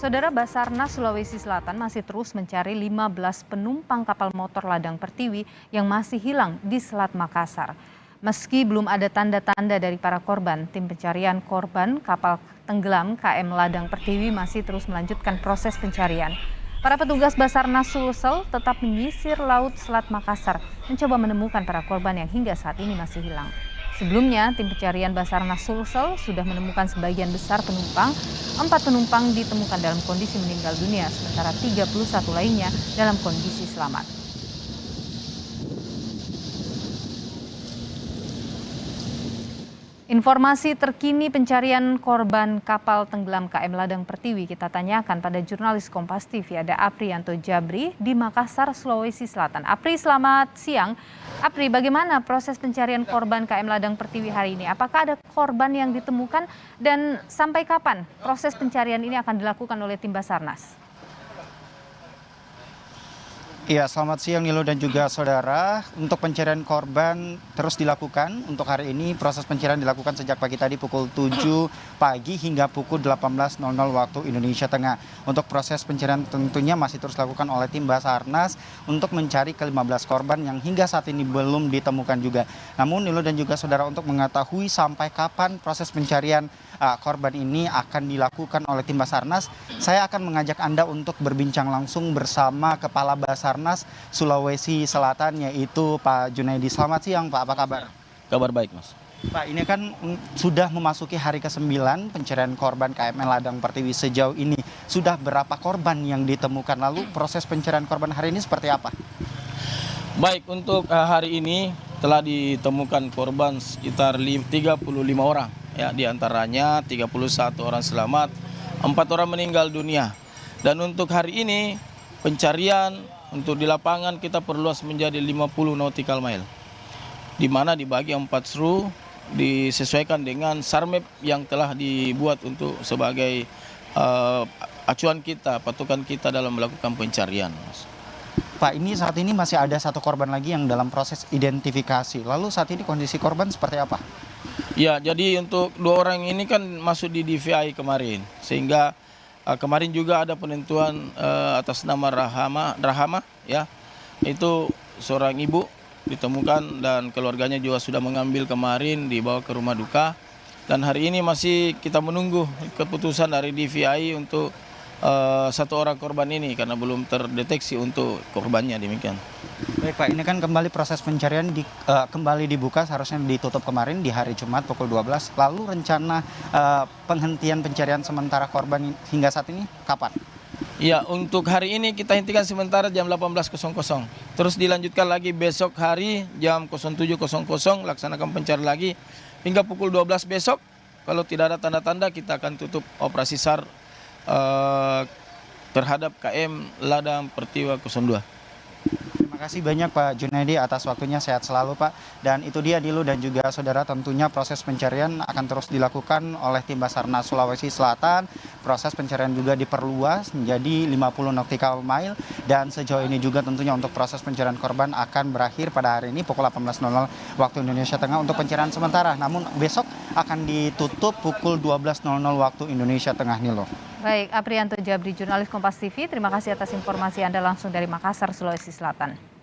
Saudara, Basarnas Sulawesi Selatan masih terus mencari 15 penumpang kapal motor Ladang Pertiwi yang masih hilang di Selat Makassar. Meski belum ada tanda-tanda dari para korban, tim pencarian korban kapal tenggelam KM Ladang Pertiwi masih terus melanjutkan proses pencarian. Para petugas Basarnas Sulsel tetap menyisir laut Selat Makassar, mencoba menemukan para korban yang hingga saat ini masih hilang. Sebelumnya, tim pencarian Basarnas Sulsel sudah menemukan sebagian besar penumpang. 4 penumpang ditemukan dalam kondisi meninggal dunia, sementara 31 lainnya dalam kondisi selamat. Informasi terkini pencarian korban kapal tenggelam KM Ladang Pertiwi kita tanyakan pada jurnalis Kompas TV, ada Aprianto Jabri di Makassar, Sulawesi Selatan. Apri, selamat siang. Apri, bagaimana proses pencarian korban KM Ladang Pertiwi hari ini? Apakah ada korban yang ditemukan dan sampai kapan proses pencarian ini akan dilakukan oleh tim Basarnas? Iya, selamat siang Nilo dan juga saudara. Untuk pencarian korban terus dilakukan. Untuk hari ini proses pencarian dilakukan sejak pagi tadi pukul 7 pagi hingga pukul 18.00 waktu Indonesia Tengah. Untuk proses pencarian tentunya masih terus dilakukan oleh tim Basarnas untuk mencari ke-15 korban yang hingga saat ini belum ditemukan juga. Namun Nilo dan juga saudara, untuk mengetahui sampai kapan proses pencarian korban ini akan dilakukan oleh tim Basarnas, saya akan mengajak Anda untuk berbincang langsung bersama Kepala Basarnas Sulawesi Selatan, yaitu Pak Junaidi. Selamat siang Pak, apa kabar? Kabar baik, Mas. Pak, ini kan sudah memasuki hari ke-9 pencarian korban KM Ladang Pertiwi. Sejauh ini sudah berapa korban yang ditemukan? Lalu proses pencarian korban hari ini seperti apa? Baik, untuk hari ini telah ditemukan korban sekitar 35 orang. Ya, diantaranya 31 orang selamat, 4 orang meninggal dunia. Dan untuk hari ini pencarian untuk di lapangan kita perluas menjadi 50 nautical mile, di mana dibagi 4 seru disesuaikan dengan SARMAP yang telah dibuat untuk sebagai acuan kita, patokan kita dalam melakukan pencarian. Pak, ini saat ini masih ada 1 korban lagi yang dalam proses identifikasi. Lalu saat ini kondisi korban seperti apa? Ya, jadi untuk 2 orang ini kan masuk di DVI kemarin, sehingga kemarin juga ada penentuan atas nama Rahama, ya, itu seorang ibu ditemukan dan keluarganya juga sudah mengambil kemarin dibawa ke rumah duka. Dan hari ini masih kita menunggu keputusan dari DVI untuk 1 orang korban ini karena belum terdeteksi untuk korbannya, demikian. Baik Pak, ini kan kembali proses pencarian kembali dibuka, seharusnya ditutup kemarin di hari Jumat pukul 12. Lalu rencana penghentian pencarian sementara korban hingga saat ini kapan? Ya, untuk hari ini kita hentikan sementara jam 18.00. Terus dilanjutkan lagi besok hari jam 07.00 laksanakan pencarian lagi hingga pukul 12 besok. Kalau tidak ada tanda-tanda kita akan tutup operasi SAR terhadap KM Ladang Pertiwi 02. Terima kasih banyak Pak Junaidi atas waktunya, sehat selalu Pak. Dan itu dia Dilu dan juga saudara, tentunya proses pencarian akan terus dilakukan oleh tim Basarnas Sulawesi Selatan. Proses pencarian juga diperluas menjadi 50 nautical mile, dan sejauh ini juga tentunya untuk proses pencarian korban akan berakhir pada hari ini pukul 18.00 waktu Indonesia Tengah untuk pencarian sementara. Namun besok akan ditutup pukul 12.00 waktu Indonesia Tengah, Nilo. Baik, Aprianto Jabri, jurnalis Kompas TV, terima kasih atas informasi Anda langsung dari Makassar, Sulawesi Selatan.